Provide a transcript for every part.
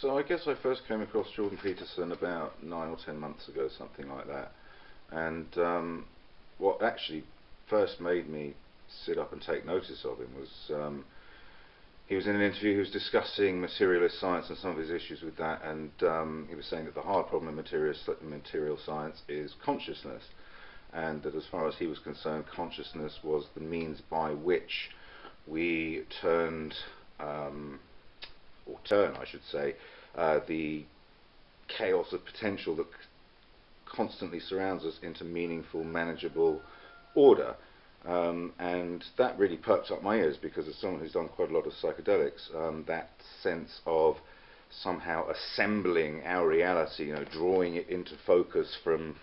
So I guess I first came across Jordan Peterson about 9 or 10 months ago, something like that. And what actually first made me sit up and take notice of him was he was in an interview. He was discussing materialist science and some of his issues with that, and he was saying that the hard problem in material science is consciousness, and that as far as he was concerned, consciousness was the means by which we turn, I should say, the chaos of potential that constantly surrounds us into meaningful, manageable order. And that really perked up my ears, because as someone who's done quite a lot of psychedelics, that sense of somehow assembling our reality, drawing it into focus from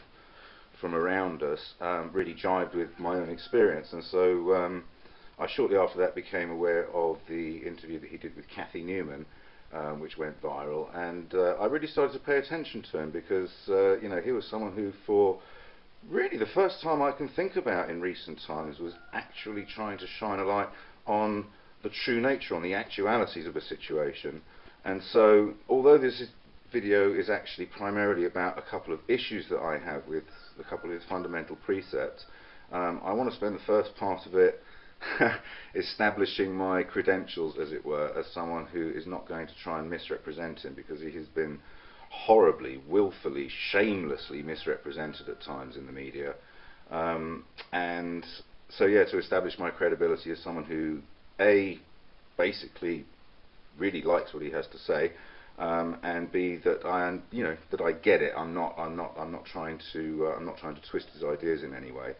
around us, really jived with my own experience. And so I shortly after that became aware of the interview that he did with Cathy Newman, which went viral, and I really started to pay attention to him, because he was someone who, for really the first time I can think about in recent times, was actually trying to shine a light on the true nature, on the actualities of a situation. And so, although this video is actually primarily about a couple of issues that I have with a couple of his fundamental precepts, I want to spend the first part of it establishing my credentials, as it were, as someone who is not going to try and misrepresent him, because he has been horribly, willfully, shamelessly misrepresented at times in the media. And so, yeah, to establish my credibility as someone who, A, basically really likes what he has to say, and B, that I get it. I'm not trying to twist his ideas in any way.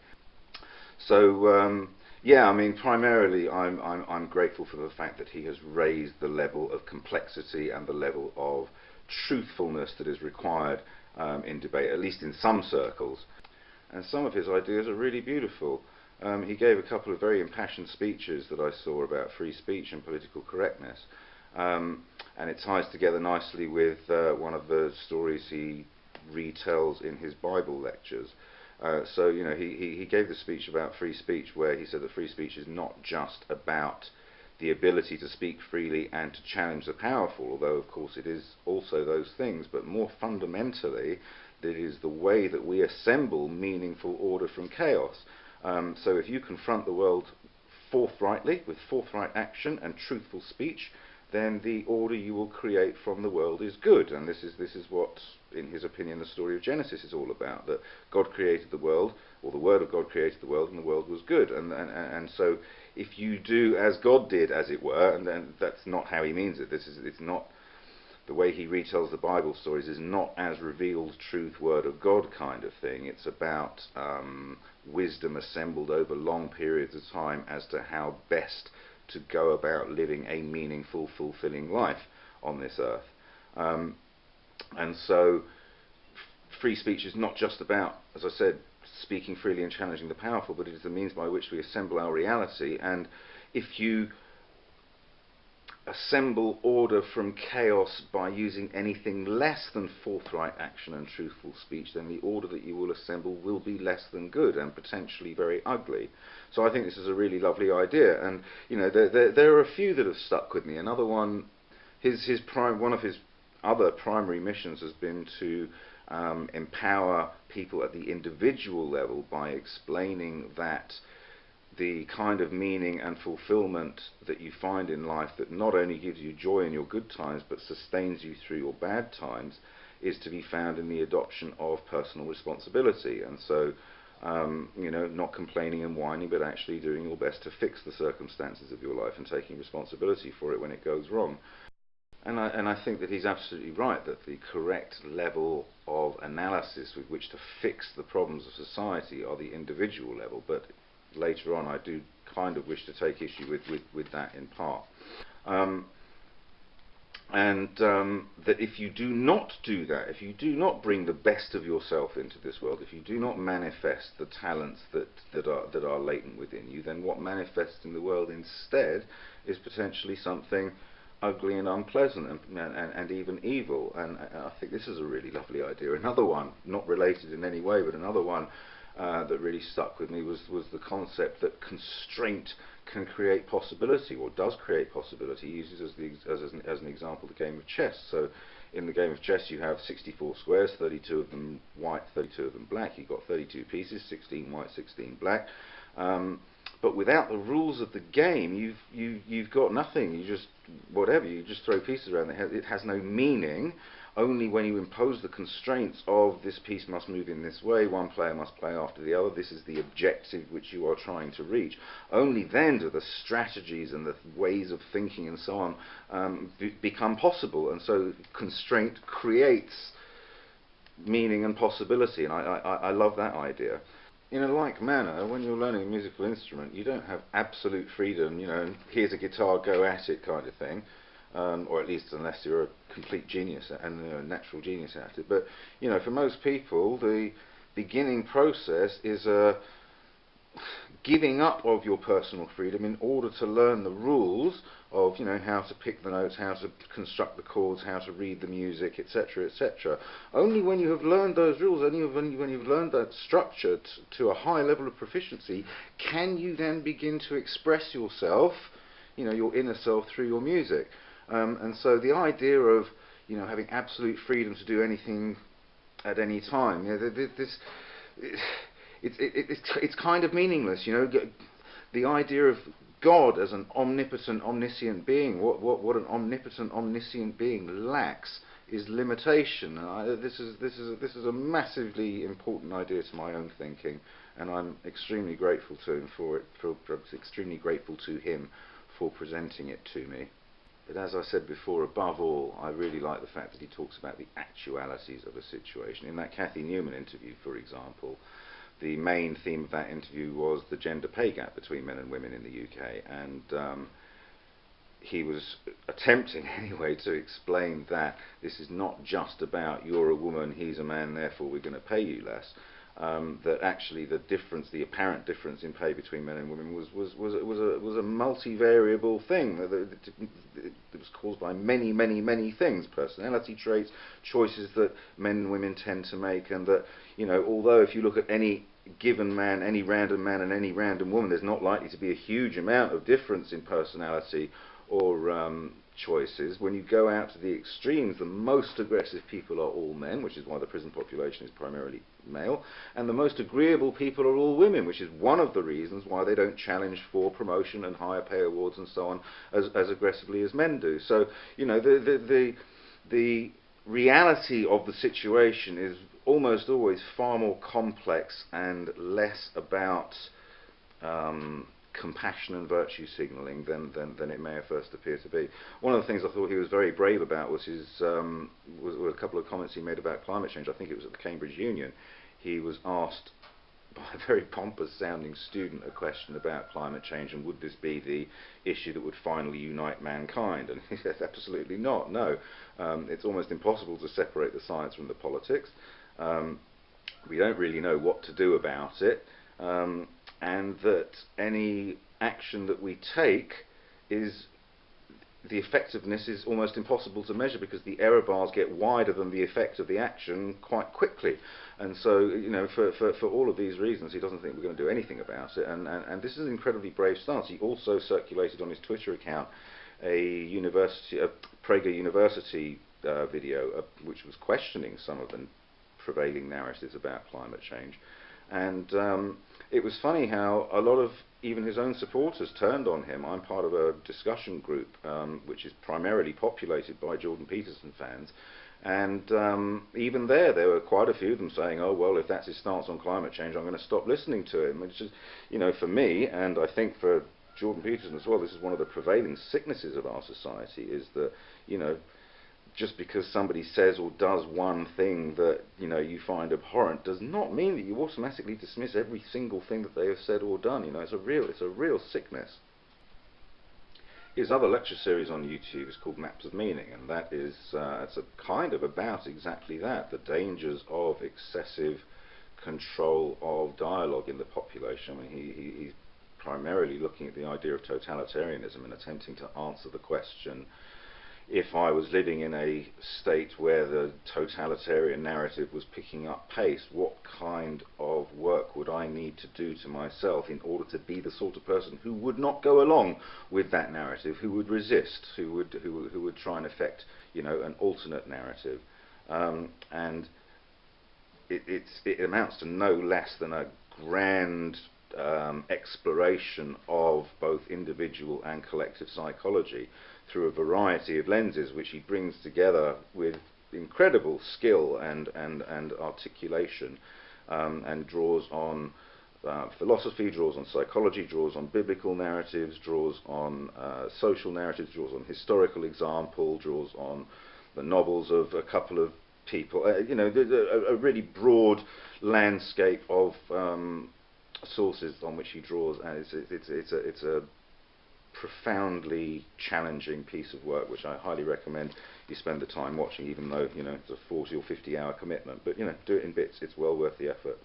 So yeah, I mean, primarily I'm grateful for the fact that he has raised the level of complexity and the level of truthfulness that is required in debate, at least in some circles. And some of his ideas are really beautiful. He gave a couple of very impassioned speeches that I saw about free speech and political correctness, and it ties together nicely with one of the stories he retells in his Bible lectures. So he gave the speech about free speech, where he said that free speech is not just about the ability to speak freely and to challenge the powerful, although of course it is also those things, but more fundamentally that it is the way that we assemble meaningful order from chaos. So if you confront the world forthrightly, with forthright action and truthful speech, then the order you will create from the world is good. And this is what, in his opinion, the story of Genesis is all about, that God created the world, or the Word of God created the world, and the world was good. And so if you do as God did, as it were, and then that's not how he means it, it's not, the way he retells the Bible stories is not as revealed truth, Word of God kind of thing. It's about wisdom assembled over long periods of time as to how best to go about living a meaningful, fulfilling life on this earth. And so free speech is not just about, as I said, speaking freely and challenging the powerful, but it is the means by which we assemble our reality. And if you assemble order from chaos by using anything less than forthright action and truthful speech, then the order that you will assemble will be less than good and potentially very ugly. So I think this is a really lovely idea, and there are a few that have stuck with me. Another one, one of his other primary missions has been to empower people at the individual level by explaining that the kind of meaning and fulfillment that you find in life that not only gives you joy in your good times but sustains you through your bad times is to be found in the adoption of personal responsibility. And so not complaining and whining, but actually doing your best to fix the circumstances of your life and taking responsibility for it when it goes wrong. And I think that he's absolutely right, that the correct level of analysis with which to fix the problems of society are the individual level, but later on I do kind of wish to take issue with that in part. That if you do not do that, if you do not bring the best of yourself into this world, if you do not manifest the talents that are latent within you, then what manifests in the world instead is potentially something ugly and unpleasant and even evil. And I think this is a really lovely idea. Another one, not related in any way, but another one that really stuck with me was the concept that constraint can create possibility, or does create possibility. He uses as an example the game of chess. So in the game of chess you have 64 squares, 32 of them white, 32 of them black. You've got 32 pieces, 16 white, 16 black. But without the rules of the game, you've got nothing. You just whatever. You just throw pieces around. It has no meaning. Only when you impose the constraints of this piece must move in this way, one player must play after the other, this is the objective which you are trying to reach, only then do the strategies and the ways of thinking and so on become possible. And so constraint creates meaning and possibility, and I love that idea. In a like manner, when you're learning a musical instrument, you don't have absolute freedom, here's a guitar, go at it kind of thing. Or at least unless you're a complete genius and a natural genius at it. But for most people, the beginning process is a giving up of your personal freedom in order to learn the rules of how to pick the notes, how to construct the chords, how to read the music, etc., etc. Only when you have learned those rules, only when you've learned that structure to a high level of proficiency, can you then begin to express yourself, your inner self, through your music. And so the idea of having absolute freedom to do anything at any time, it's kind of meaningless. The idea of God as an omnipotent, omniscient being, what an omnipotent, omniscient being lacks is limitation. This is a massively important idea to my own thinking, and I'm extremely grateful to him for it. Extremely grateful to him for presenting it to me. But as I said before, above all, I really like the fact that he talks about the actualities of a situation. In that Cathy Newman interview, for example, the main theme of that interview was the gender pay gap between men and women in the UK, and he was attempting anyway to explain that this is not just about you're a woman, he's a man, therefore we're going to pay you less. That actually the apparent difference in pay between men and women was a multivariable thing. It was caused by many things: personality traits, choices that men and women tend to make, and that although if you look at any given man, any random man, and any random woman, there's not likely to be a huge amount of difference in personality or choices. When you go out to the extremes, the most aggressive people are all men, which is why the prison population is primarily male, and the most agreeable people are all women, which is one of the reasons why they don't challenge for promotion and higher pay awards and so on as aggressively as men do. So the reality of the situation is almost always far more complex and less about compassion and virtue signalling than it may at first appear to be. One of the things I thought he was very brave about was were a couple of comments he made about climate change. I think it was at the Cambridge Union. He was asked by a very pompous sounding student a question about climate change, and would this be the issue that would finally unite mankind? And he said absolutely not. No, it's almost impossible to separate the science from the politics. We don't really know what to do about it. And that any action that we take the effectiveness is almost impossible to measure, because the error bars get wider than the effect of the action quite quickly. And so, for all of these reasons, he doesn't think we're going to do anything about it. And this is an incredibly brave stance. He also circulated on his Twitter account a Prager University video which was questioning some of the prevailing narratives about climate change. And it was funny how a lot of even his own supporters turned on him. I'm part of a discussion group which is primarily populated by Jordan Peterson fans, and even there were quite a few of them saying, oh well, if that's his stance on climate change, I'm going to stop listening to him. Which is, for me, and I think for Jordan Peterson as well, this is one of the prevailing sicknesses of our society, is that just because somebody says or does one thing that you find abhorrent does not mean that you automatically dismiss every single thing that they have said or done. It's a real sickness. His other lecture series on YouTube is called Maps of Meaning, and that is it's a kind of about exactly that: the dangers of excessive control of dialogue in the population. I mean, he's primarily looking at the idea of totalitarianism and attempting to answer the question, if I was living in a state where the totalitarian narrative was picking up pace, what kind of work would I need to do to myself in order to be the sort of person who would not go along with that narrative, who would resist, who would try and effect, you know, an alternate narrative. And it amounts to no less than a grand exploration of both individual and collective psychology through a variety of lenses, which he brings together with incredible skill and articulation, and draws on philosophy, draws on psychology, draws on biblical narratives, draws on social narratives, draws on historical example, draws on the novels of a couple of people, you know, a really broad landscape of sources on which he draws, and it's a profoundly challenging piece of work, which I highly recommend you spend the time watching, even though, you know, it's a 40 or 50-hour commitment. But, you know, do it in bits. It's well worth the effort.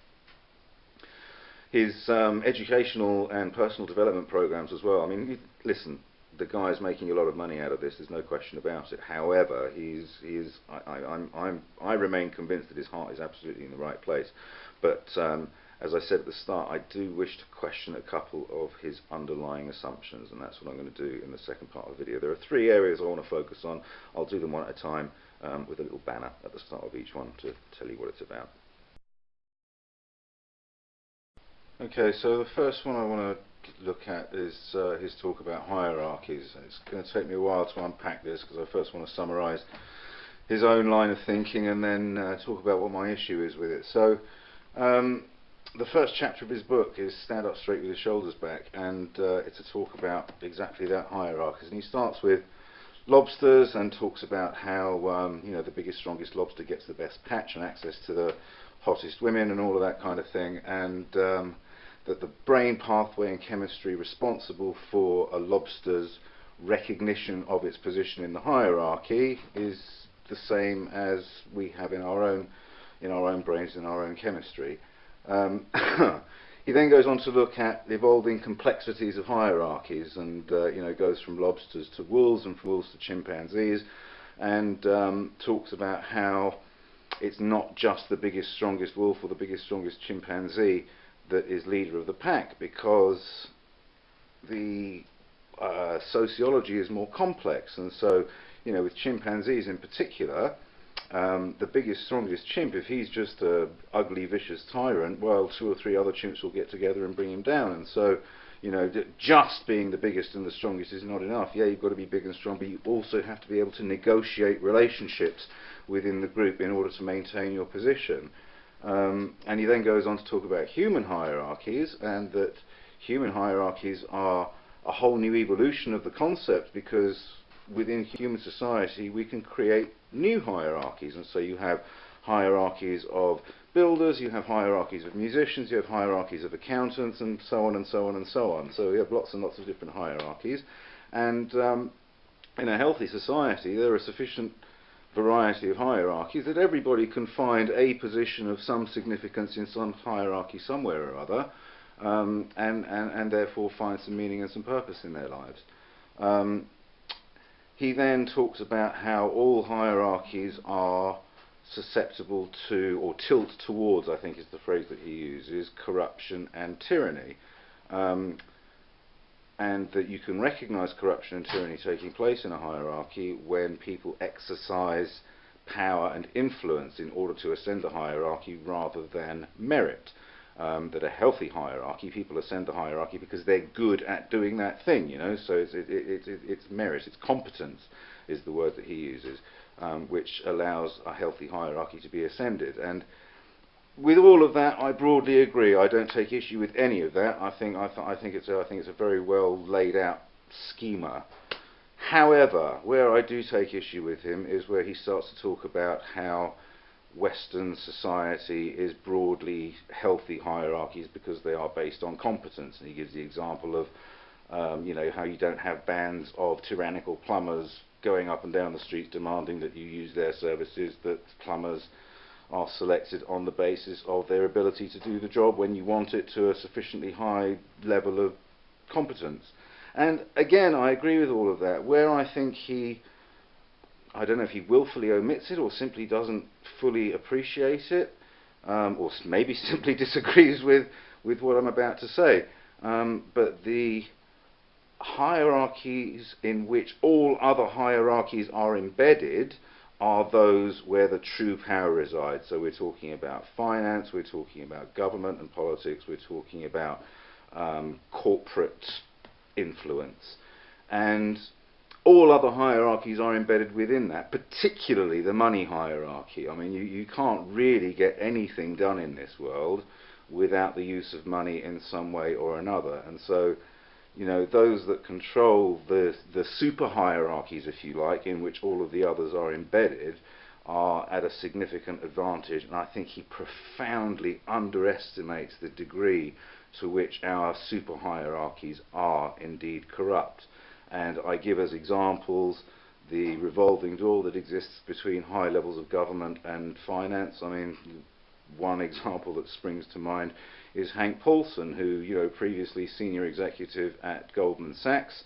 His educational and personal development programs as well. I mean, listen, the guy's making a lot of money out of this. There's no question about it. However, I remain convinced that his heart is absolutely in the right place. But as I said at the start, I do wish to question a couple of his underlying assumptions, and that's what I'm going to do in the second part of the video. There are 3 areas I want to focus on. I'll do them one at a time, with a little banner at the start of each one to tell you what it's about. Okay, so the first one I want to look at is his talk about hierarchies. It's going to take me a while to unpack this, because I first want to summarise his own line of thinking and then talk about what my issue is with it. So the first chapter of his book is Stand Up Straight with Your Shoulders Back, and it's a talk about exactly that, hierarchies. And he starts with lobsters and talks about how you know, the biggest, strongest lobster gets the best patch and access to the hottest women and all of that kind of thing, and that the brain pathway and chemistry responsible for a lobster's recognition of its position in the hierarchy is the same as we have in our own brains, in our own chemistry. He then goes on to look at the evolving complexities of hierarchies, and you know, goes from lobsters to wolves and from wolves to chimpanzees, and talks about how it's not just the biggest, strongest wolf or the biggest, strongest chimpanzee that is leader of the pack, because the sociology is more complex. And so, you know, with chimpanzees in particular, the biggest, strongest chimp, if he's just a ugly, vicious tyrant, well, 2 or 3 other chimps will get together and bring him down. And so, you know, just being the biggest and the strongest is not enough. Yeah, you've got to be big and strong, but you also have to be able to negotiate relationships within the group in order to maintain your position. And he then goes on to talk about human hierarchies, and that human hierarchies are a whole new evolution of the concept, because within human society we can create new hierarchies. And so you have hierarchies of builders, you have hierarchies of musicians, you have hierarchies of accountants, and so on and so on and so on. So we have lots and lots of different hierarchies, and in a healthy society there are sufficient variety of hierarchies that everybody can find a position of some significance in some hierarchy somewhere or other, and therefore find some meaning and some purpose in their lives. He then talks about how all hierarchies are susceptible to, or tilt towards, I think is the phrase that he uses, corruption and tyranny. And that you can recognise corruption and tyranny taking place in a hierarchy when people exercise power and influence in order to ascend the hierarchy rather than merit. That a healthy hierarchy, people ascend the hierarchy because they're good at doing that thing, you know. So it's merit, it's competence is the word that he uses, which allows a healthy hierarchy to be ascended. And with all of that, I broadly agree. I don't take issue with any of that. I think it's a very well laid out schema. However, where I do take issue with him is where he starts to talk about how Western society is broadly healthy hierarchies because they are based on competence. And he gives the example of you know, how you don't have bands of tyrannical plumbers going up and down the streets demanding that you use their services, that plumbers are selected on the basis of their ability to do the job when you want it to a sufficiently high level of competence. And again, I agree with all of that. Where I think he I don't know if he willfully omits it or simply doesn't fully appreciate it, or maybe simply disagrees with what I'm about to say. But the hierarchies in which all other hierarchies are embedded are those where the true power resides. So we're talking about finance, we're talking about government and politics, we're talking about corporate influence. And all other hierarchies are embedded within that, particularly the money hierarchy. I mean, you can't really get anything done in this world without the use of money in some way or another. And so, you know, those that control the super hierarchies, if you like, in which all of the others are embedded, are at a significant advantage. And I think he profoundly underestimates the degree to which our super hierarchies are indeed corrupt. And I give as examples the revolving door that exists between high levels of government and finance. I mean, one example that springs to mind is Hank Paulson, who, you know, previously senior executive at Goldman Sachs,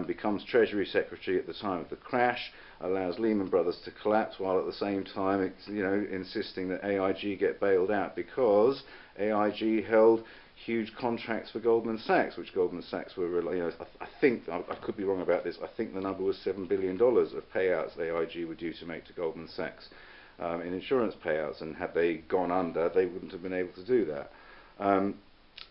becomes Treasury Secretary at the time of the crash, allows Lehman Brothers to collapse, while at the same time, you know, insisting that AIG get bailed out because AIG held huge contracts for Goldman Sachs, which Goldman Sachs were, you know, I think, I could be wrong about this, I think the number was $7 billion of payouts AIG were due to make to Goldman Sachs in insurance payouts, and had they gone under, they wouldn't have been able to do that.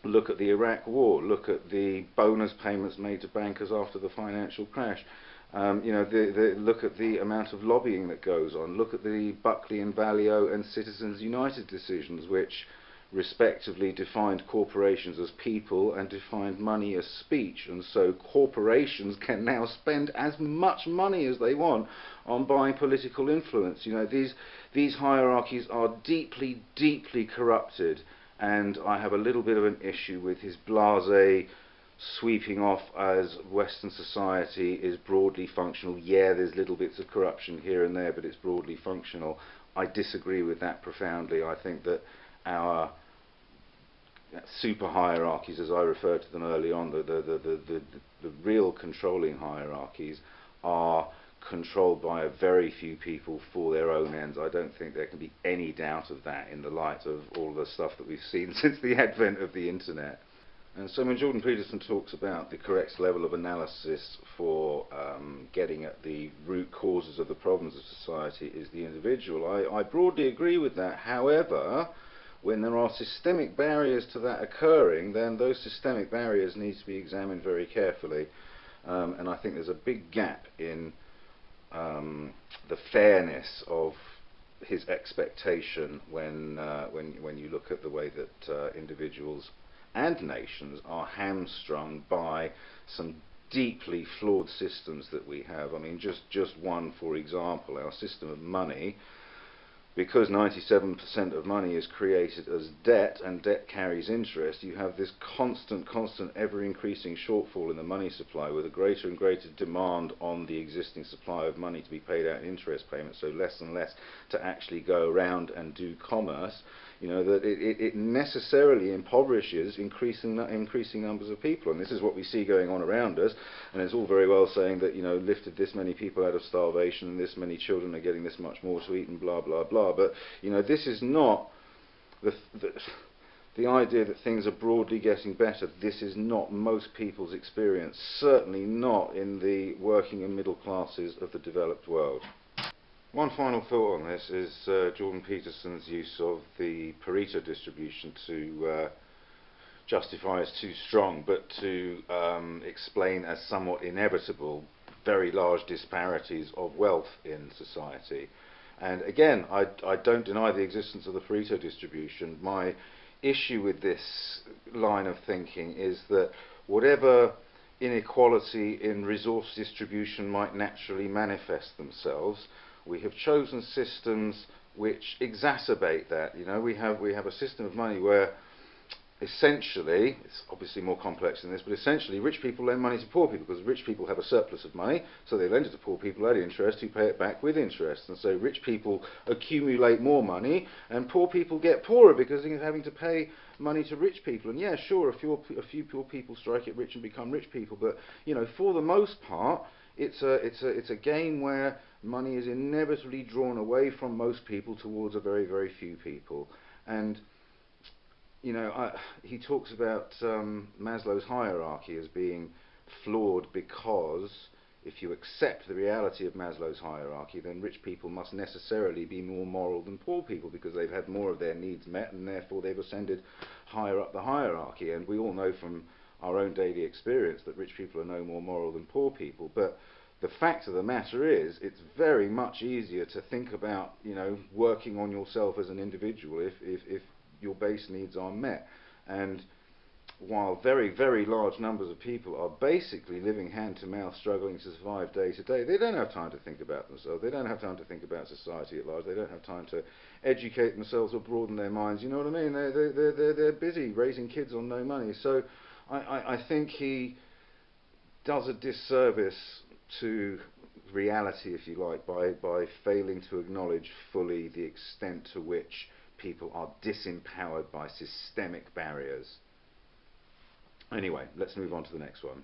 Look at the Iraq War, look at the bonus payments made to bankers after the financial crash. You know, look at the amount of lobbying that goes on, look at the Buckley and Valeo and Citizens United decisions, which respectively defined corporations as people and defined money as speech. And so corporations can now spend as much money as they want on buying political influence. You know, these hierarchies are deeply, deeply corrupted, and I have a little bit of an issue with his blasé sweeping off as Western society is broadly functional. Yeah, there's little bits of corruption here and there, but it's broadly functional. I disagree with that profoundly. I think that our super hierarchies, as I referred to them early on, the real controlling hierarchies, are controlled by a very few people for their own ends. I don't think there can be any doubt of that in the light of all the stuff that we've seen since the advent of the internet. And so when Jordan Peterson talks about the correct level of analysis for getting at the root causes of the problems of society is the individual, I broadly agree with that. However, when there are systemic barriers to that occurring, then those systemic barriers need to be examined very carefully. And I think there's a big gap in the fairness of his expectation when you look at the way that individuals and nations are hamstrung by some deeply flawed systems that we have. I mean, just one, for example, our system of money. Because 97% of money is created as debt, and debt carries interest, you have this constant, ever-increasing shortfall in the money supply, with a greater and greater demand on the existing supply of money to be paid out in interest payments, so less and less to actually go around and do commerce. You know, that it necessarily impoverishes increasing numbers of people, and this is what we see going on around us. And it's all very well saying that, you know, lifted this many people out of starvation, and this many children are getting this much more to eat, and blah blah blah. But you know, this is not the idea that things are broadly getting better. This is not most people's experience. Certainly not in the working and middle classes of the developed world. One final thought on this is Jordan Peterson's use of the Pareto distribution to justify as too strong, but to explain as somewhat inevitable very large disparities of wealth in society. And again, I don't deny the existence of the Pareto distribution. My issue with this line of thinking is that whatever inequality in resource distribution might naturally manifest themselves, we have chosen systems which exacerbate that. You know, we have a system of money where essentially, it's obviously more complex than this, but essentially rich people lend money to poor people because rich people have a surplus of money, so they lend it to poor people at interest who pay it back with interest. And so rich people accumulate more money and poor people get poorer because they're having to pay money to rich people. And yeah, sure, a few poor people strike it rich and become rich people, but you know, for the most part, it's a game where money is inevitably drawn away from most people towards a very, very few people. And he talks about Maslow's hierarchy as being flawed because if you accept the reality of Maslow's hierarchy, then rich people must necessarily be more moral than poor people because they've had more of their needs met and therefore they've ascended higher up the hierarchy. And we all know from our own daily experience that rich people are no more moral than poor people. But the fact of the matter is, it's very much easier to think about, working on yourself as an individual if your base needs are met. And while very, very large numbers of people are basically living hand to mouth, struggling to survive day to day, they don't have time to think about themselves. They don't have time to think about society at large. They don't have time to educate themselves or broaden their minds. You know what I mean? They're busy raising kids on no money. So I think he does a disservice to reality, if you like, by failing to acknowledge fully the extent to which people are disempowered by systemic barriers. Anyway, let's move on to the next one.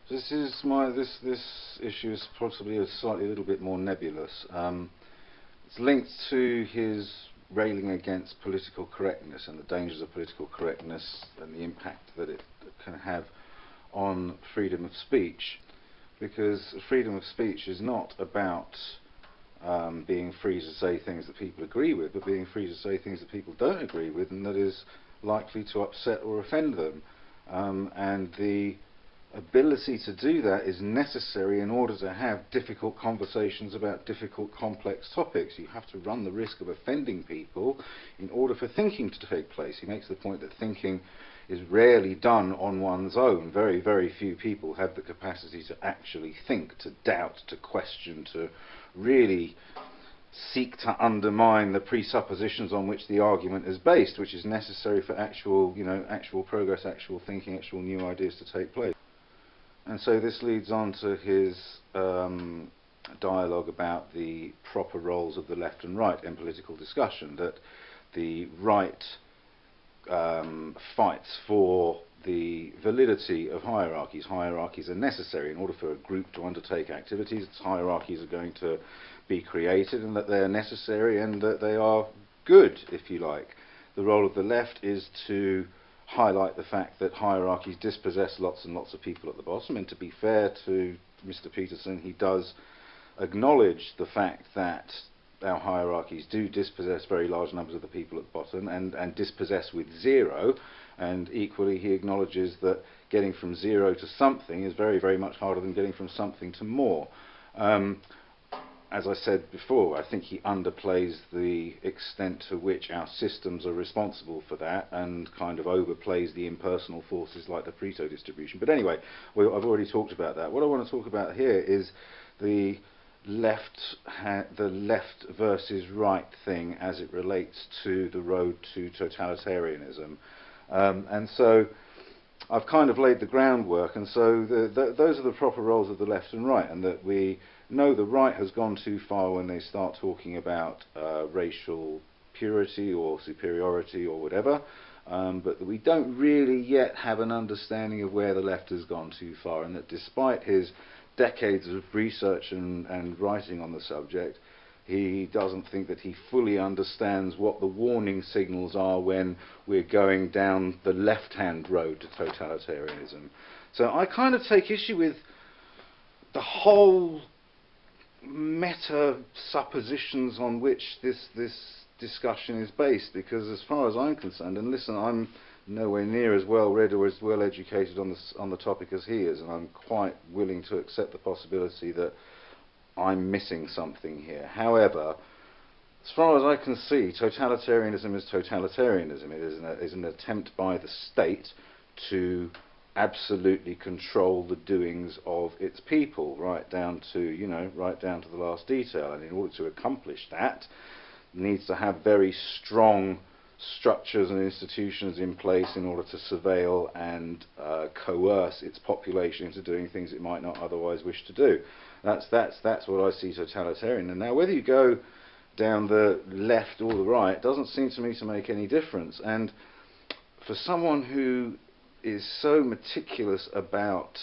This issue is possibly a little bit more nebulous. It's linked to his railing against political correctness and the dangers of political correctness and the impact that it can have on freedom of speech, because freedom of speech is not about being free to say things that people agree with, but being free to say things that people don't agree with and that is likely to upset or offend them. And the ability to do that is necessary in order to have difficult conversations about difficult, complex topics. You have to run the risk of offending people in order for thinking to take place. He makes the point that thinking is rarely done on one's own. Very, very few people have the capacity to actually think, to doubt, to question, to really seek to undermine the presuppositions on which the argument is based, which is necessary for actual progress, actual thinking, actual new ideas to take place. And so this leads on to his dialogue about the proper roles of the left and right in political discussion, that the right fights for the validity of hierarchies. Hierarchies are necessary in order for a group to undertake activities. Hierarchies are going to be created and that they are necessary and that they are good, if you like. The role of the left is to highlight the fact that hierarchies dispossess lots and lots of people at the bottom, and to be fair to Mr. Peterson, he does acknowledge the fact that our hierarchies do dispossess very large numbers of the people at the bottom and dispossess with zero, and equally he acknowledges that getting from zero to something is very, very much harder than getting from something to more. As I said before, I think he underplays the extent to which our systems are responsible for that and kind of overplays the impersonal forces like the Pareto distribution. But anyway, I've already talked about that. What I want to talk about here is the left versus right thing as it relates to the road to totalitarianism. And so I've kind of laid the groundwork, and so those are the proper roles of the left and right, and that we know the right has gone too far when they start talking about racial purity or superiority or whatever, but that we don't really yet have an understanding of where the left has gone too far, and that despite his decades of research and writing on the subject, he doesn't think that he fully understands what the warning signals are when we're going down the left-hand road to totalitarianism. So I kind of take issue with the whole meta suppositions on which this discussion is based, because as far as I'm concerned, and listen, I'm nowhere near as well read or as well educated on the topic as he is, and I'm quite willing to accept the possibility that I'm missing something here. However, as far as I can see, totalitarianism is totalitarianism. It is an attempt by the state to absolutely control the doings of its people, right down to the last detail. And in order to accomplish that, it needs to have very strong structures and institutions in place in order to surveil and coerce its population into doing things it might not otherwise wish to do. That's what I see totalitarian. And now whether you go down the left or the right doesn't seem to me to make any difference. And for someone who is so meticulous about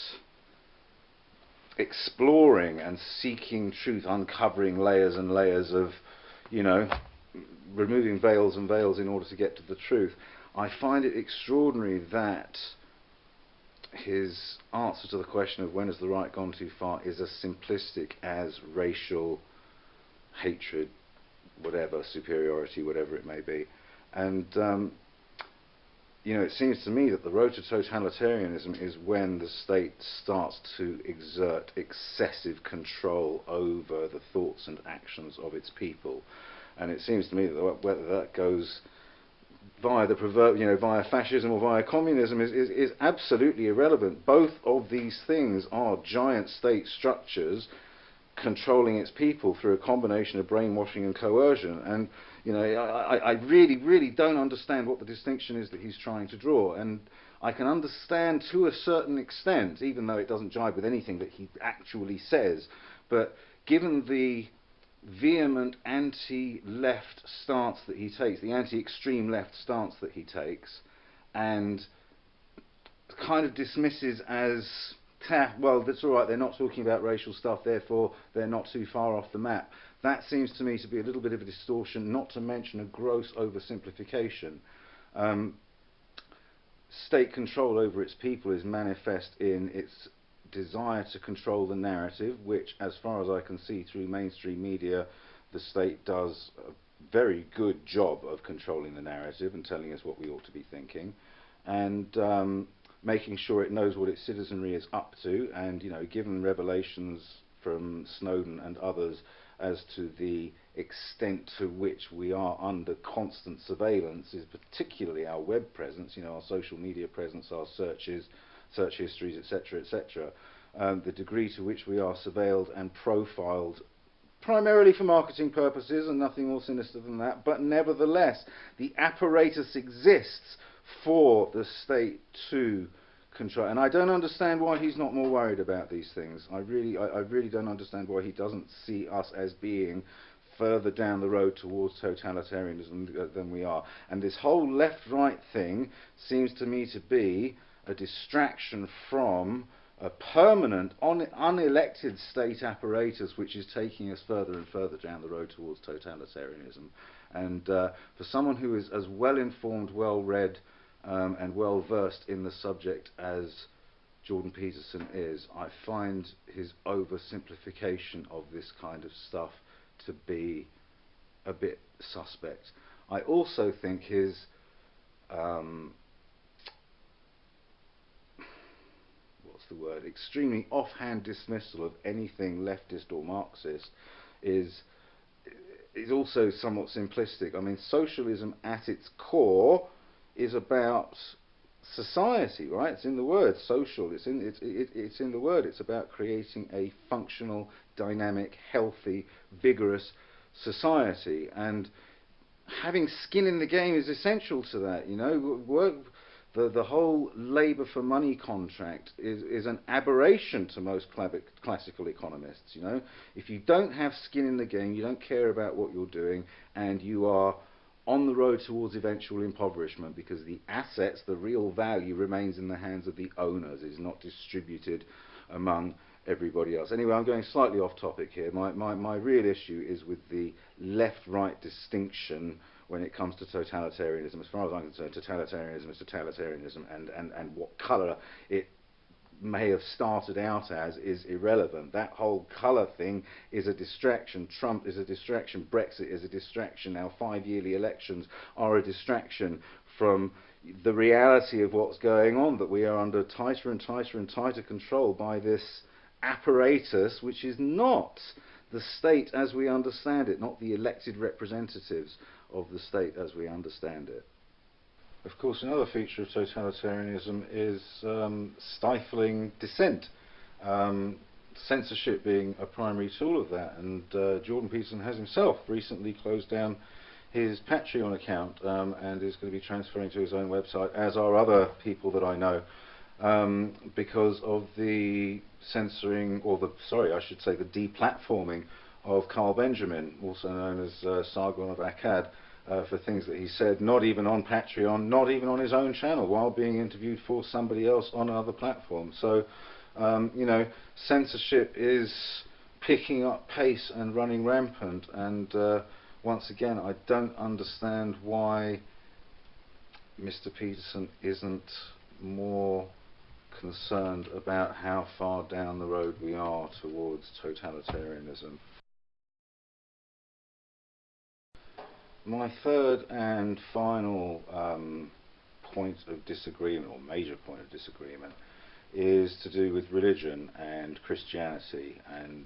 exploring and seeking truth, uncovering layers and layers of, you know, removing veils and veils in order to get to the truth. I find it extraordinary that his answer to the question of when has the right gone too far is as simplistic as racial hatred, whatever, superiority, whatever it may be. And you know, it seems to me that the road to totalitarianism is when the state starts to exert excessive control over the thoughts and actions of its people. And it seems to me that whether that goes via via fascism or via communism is absolutely irrelevant. Both of these things are giant state structures controlling its people through a combination of brainwashing and coercion. And you know, I really don't understand what the distinction is that he's trying to draw. And I can understand to a certain extent, even though it doesn't jibe with anything that he actually says. But given the vehement anti-left stance that he takes, the anti-extreme left stance that he takes, and kind of dismisses as, well, that's all right, they're not talking about racial stuff, therefore they're not too far off the map. That seems to me to be a little bit of a distortion, not to mention a gross oversimplification. State control over its people is manifest in its desire to control the narrative, which, as far as I can see through mainstream media, the state does a very good job of controlling the narrative and telling us what we ought to be thinking, and making sure it knows what its citizenry is up to. And you know, given revelations from Snowden and others as to the extent to which we are under constant surveillance, is particularly our web presence, you know, our social media presence, our searches, search histories, etc., etc., the degree to which we are surveilled and profiled, primarily for marketing purposes and nothing more sinister than that, but nevertheless the apparatus exists for the state to control. And I don't understand why he's not more worried about these things. I really don't understand why he doesn't see us as being further down the road towards totalitarianism than we are. And this whole left-right thing seems to me to be a distraction from a permanent, unelected state apparatus which is taking us further and further down the road towards totalitarianism. And for someone who is as well-informed, well-read, and well-versed in the subject as Jordan Peterson is, I find his oversimplification of this kind of stuff to be a bit suspect. I also think his extremely offhand dismissal of anything leftist or Marxist is also somewhat simplistic. I mean, socialism at its core is about society, right? It's in the word social. It's in the word. It's about creating a functional, dynamic, healthy, vigorous society, and having skin in the game is essential to that. You know, the whole labour for money contract is an aberration to most classical economists. You know, if you don't have skin in the game, you don't care about what you're doing, and you are on the road towards eventual impoverishment, because the assets, the real value, remains in the hands of the owners, is not distributed among everybody else. Anyway, I'm going slightly off topic here. My real issue is with the left-right distinction when it comes to totalitarianism. As far as I'm concerned, totalitarianism is totalitarianism, and what colour it may have started out as is irrelevant. That whole colour thing is a distraction. Trump is a distraction. Brexit is a distraction. Our 5-yearly elections are a distraction from the reality of what's going on, that we are under tighter and tighter and tighter control by this apparatus, which is not the state as we understand it, not the elected representatives of the state as we understand it. Of course, another feature of totalitarianism is stifling dissent, censorship being a primary tool of that. And Jordan Peterson has himself recently closed down his Patreon account and is going to be transferring to his own website, as are other people that I know, because of the censoring, or I should say the deplatforming of Carl Benjamin, also known as Sargon of Akkad, for things that he said, not even on Patreon, not even on his own channel, while being interviewed for somebody else on another platform. So, censorship is picking up pace and running rampant, and once again, I don't understand why Mr. Peterson isn't more concerned about how far down the road we are towards totalitarianism. My third and final point of disagreement, or major point of disagreement, is to do with religion and Christianity. And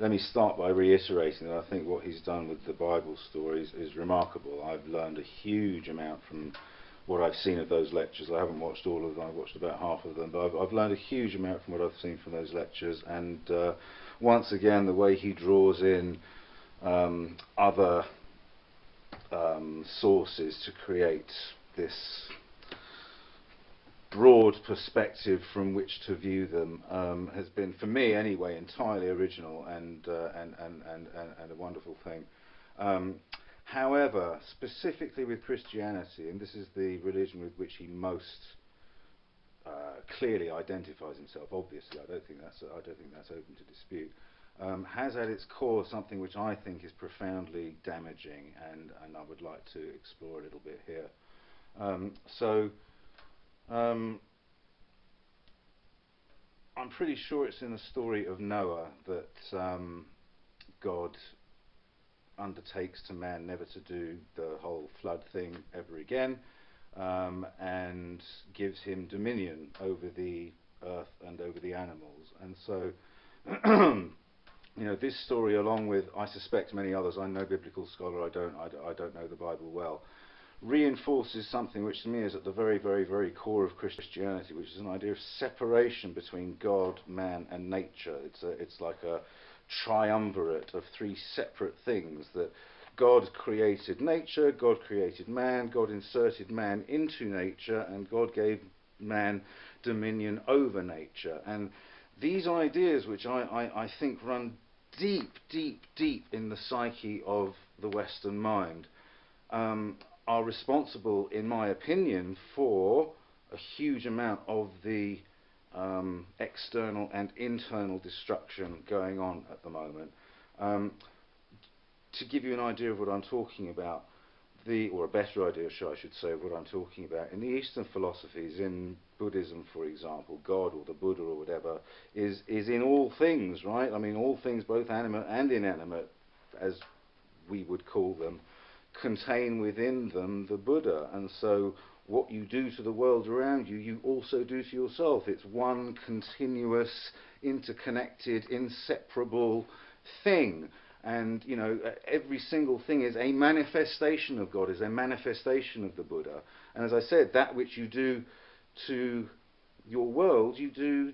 let me start by reiterating that I think what he's done with the Bible stories is remarkable. I've learned a huge amount from what I've seen of those lectures. I haven't watched all of them, I've watched about half of them, but I've learned a huge amount from what I've seen from those lectures. And once again, the way he draws in other sources to create this broad perspective from which to view them has been, for me anyway, entirely original and a wonderful thing. However, specifically with Christianity, and this is the religion with which he most clearly identifies himself. Obviously, I don't think that's open to dispute. Has at its core something which I think is profoundly damaging, and I would like to explore a little bit here. I'm pretty sure it's in the story of Noah that God undertakes to man never to do the whole flood thing ever again, and gives him dominion over the earth and over the animals. And so you know, this story, along with, I suspect, many others, I'm no biblical scholar, I don't know the Bible well, reinforces something which to me is at the very, very, very core of Christianity, which is an idea of separation between God, man and nature. It's like a triumvirate of three separate things, that God created nature, God created man, God inserted man into nature, and God gave man dominion over nature. And these ideas, which I think run deep, deep, deep in the psyche of the Western mind, are responsible, in my opinion, for a huge amount of the external and internal destruction going on at the moment. To give you an idea of what I'm talking about, or a better idea, I should say, of what I'm talking about, in the Eastern philosophies, in Buddhism, for example, God or the Buddha or whatever is in all things, right? I mean, all things, both animate and inanimate, as we would call them, contain within them the Buddha. And so what you do to the world around you, you also do to yourself. It's one continuous, interconnected, inseparable thing. And, you know, every single thing is a manifestation of God, is a manifestation of the Buddha. And as I said, that which you do to your world, you do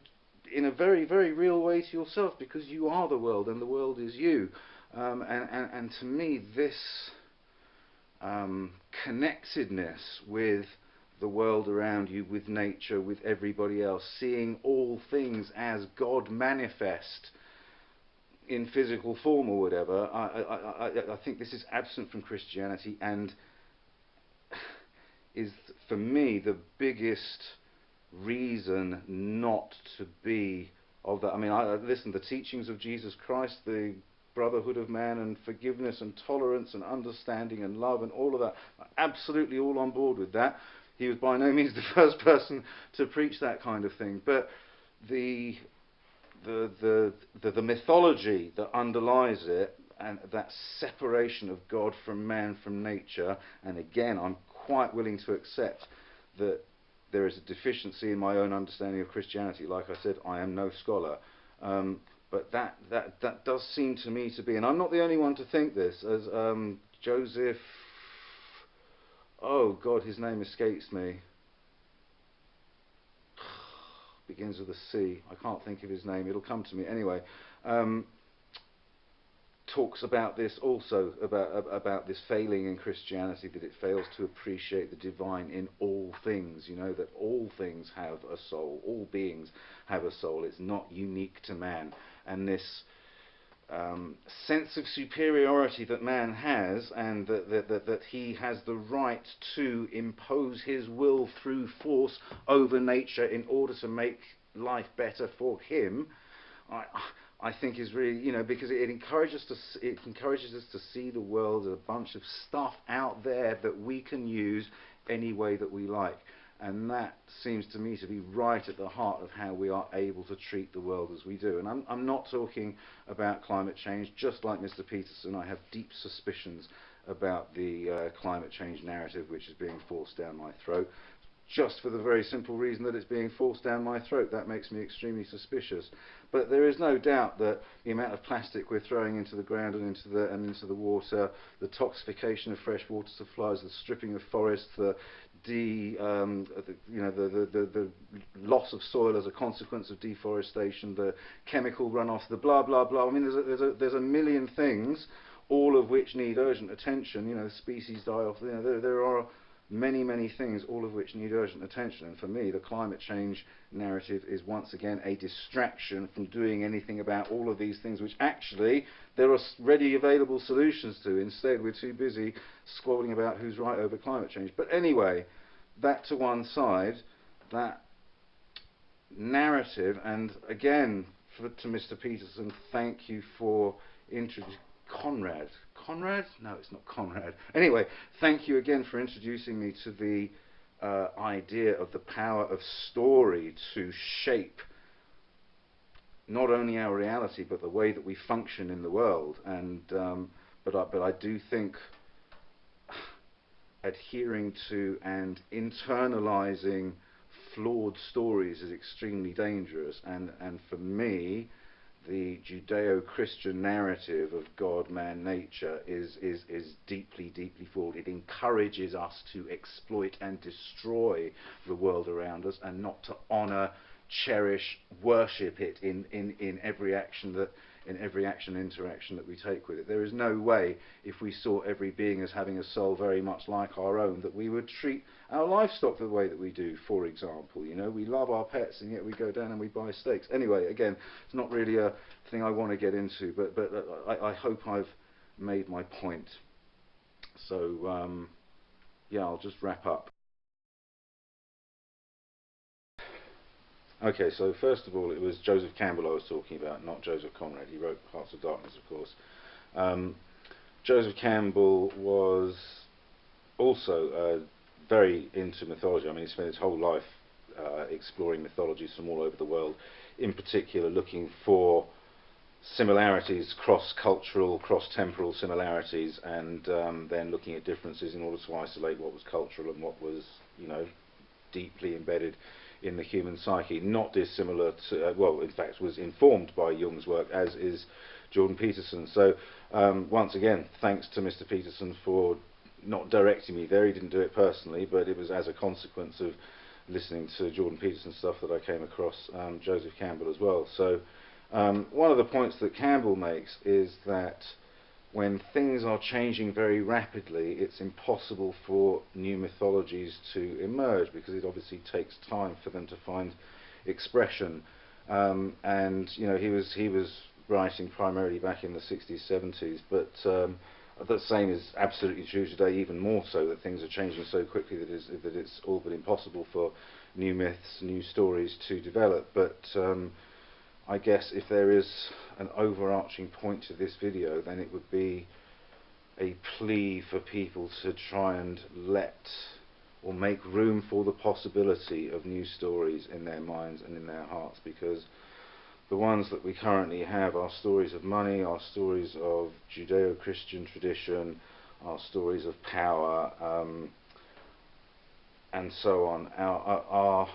in a very, very real way to yourself, because you are the world and the world is you. And to me, this connectedness with the world around you, with nature, with everybody else, seeing all things as God manifest in physical form or whatever, I think this is absent from Christianity, and is, for me, the biggest reason not to be of that. I mean, listen, the teachings of Jesus Christ, the brotherhood of man and forgiveness and tolerance and understanding and love and all of that, absolutely all on board with that. He was by no means the first person to preach that kind of thing, but the mythology that underlies it, and that separation of God from man, from nature, and again, I'm quite willing to accept that there is a deficiency in my own understanding of Christianity. Like I said, I am no scholar, but that does seem to me to be, and I'm not the only one to think this, as Joseph, oh God, his name escapes me, begins with a C, I can't think of his name, it'll come to me anyway, talks about this also, about this failing in Christianity, that it fails to appreciate the divine in all things, you know, that all things have a soul, all beings have a soul, it's not unique to man. And this sense of superiority that man has, and that he has the right to impose his will through force over nature in order to make life better for him, I, I think is really, because it encourages us to see the world as a bunch of stuff out there that we can use any way that we like. And that seems to me to be right at the heart of how we are able to treat the world as we do. And I'm not talking about climate change. Just like Mr. Peterson, I have deep suspicions about the climate change narrative which is being forced down my throat, just for the very simple reason that it's being forced down my throat. That makes me extremely suspicious. But there is no doubt that the amount of plastic we're throwing into the ground and into the water, the toxification of fresh water supplies, the stripping of forests, the loss of soil as a consequence of deforestation, the chemical runoff, the blah blah blah. I mean, there's a million things, all of which need urgent attention. Species die off. There are many things, all of which need urgent attention. And for me, the climate change narrative is once again a distraction from doing anything about all of these things, which actually there are ready available solutions to. Instead, we're too busy squabbling about who's right over climate change. But anyway, that to one side, that narrative, and again, to Mr. Peterson, thank you for introducing Conrad? No, it's not Conrad. Anyway, thank you again for introducing me to the idea of the power of story to shape not only our reality but the way that we function in the world. And but I do think adhering to and internalizing flawed stories is extremely dangerous. And for me, the Judeo-Christian narrative of God, man, nature is deeply flawed. It encourages us to exploit and destroy the world around us, and not to honour, cherish, worship it in every action interaction that we take with it. There is no way, if we saw every being as having a soul very much like our own, that we would treat our livestock the way that we do. For example, we love our pets, and yet we go down and we buy steaks. Anyway, again, it's not really a thing I want to get into, but I hope I've made my point. So yeah, I'll just wrap up. Okay, so first of all, it was Joseph Campbell I was talking about, not Joseph Conrad. He wrote Hearts of Darkness, of course. Joseph Campbell was also very into mythology. I mean, he spent his whole life exploring mythologies from all over the world, in particular looking for similarities, cross-cultural, cross-temporal similarities, and then looking at differences in order to isolate what was cultural and what was, deeply embedded in the human psyche. Not dissimilar to, well, in fact, was informed by Jung's work, as is Jordan Peterson. So once again, thanks to Mr. Peterson for not directing me there. He didn't do it personally, but it was as a consequence of listening to Jordan Peterson stuff that I came across Joseph Campbell as well. So one of the points that Campbell makes is that when things are changing very rapidly, it's impossible for new mythologies to emerge, because it obviously takes time for them to find expression. And he was writing primarily back in the 60s, 70s, but the same is absolutely true today, even more so, that things are changing so quickly that it's all but impossible for new myths, new stories to develop. But I guess if there is an overarching point to this video, then it would be a plea for people to try and let or make room for the possibility of new stories in their minds and in their hearts, because the ones that we currently have are stories of money, are stories of Judeo-Christian tradition, are stories of power, and so on, are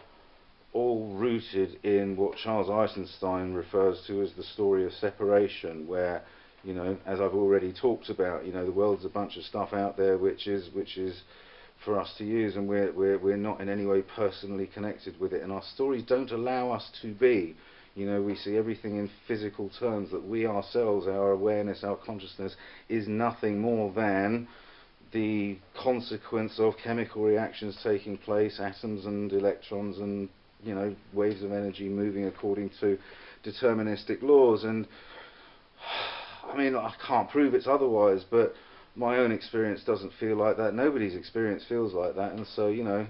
all rooted in what Charles Eisenstein refers to as the story of separation, where, as I've already talked about, the world's a bunch of stuff out there which is for us to use, and we're not in any way personally connected with it, and our stories don't allow us to be. We see everything in physical terms, that we ourselves, our awareness, our consciousness, is nothing more than the consequence of chemical reactions taking place, atoms and electrons and waves of energy moving according to deterministic laws. And I mean, I can't prove it's otherwise, but my own experience doesn't feel like that. Nobody's experience feels like that, and so, you know,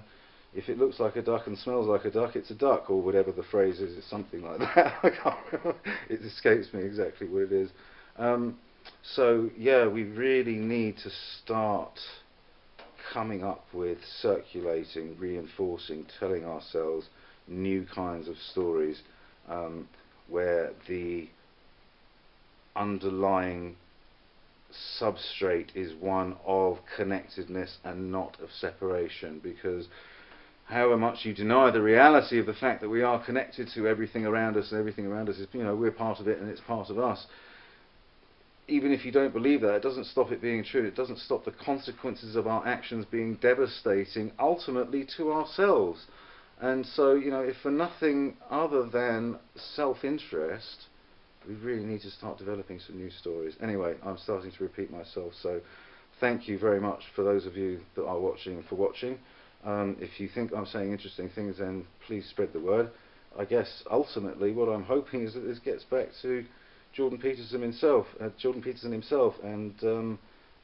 if it looks like a duck and smells like a duck, it's a duck, or whatever the phrase is. It's something like that. I can't remember. It escapes me exactly what it is. So yeah, we really need to start coming up with, circulating, reinforcing, telling ourselves new kinds of stories, where the underlying substrate is one of connectedness and not of separation. Because however much you deny the reality of the fact that we are connected to everything around us, and everything around us is, you know, we're part of it and it's part of us, even if you don't believe that, it doesn't stop it being true. It doesn't stop the consequences of our actions being devastating, ultimately to ourselves. And so, you know, if for nothing other than self-interest, we really need to start developing some new stories. Anyway, I'm starting to repeat myself, so thank you very much for those of you that are watching for watching. If you think I'm saying interesting things, then please spread the word. I guess ultimately what I'm hoping is that this gets back to Jordan Peterson himself, and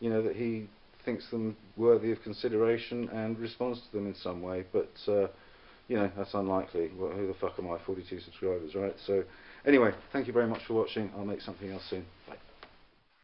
you know, that he thinks them worthy of consideration and responds to them in some way. But you know, that's unlikely. Well, who the fuck am I? 42 subscribers, right? So anyway, thank you very much for watching. I'll make something else soon. Bye.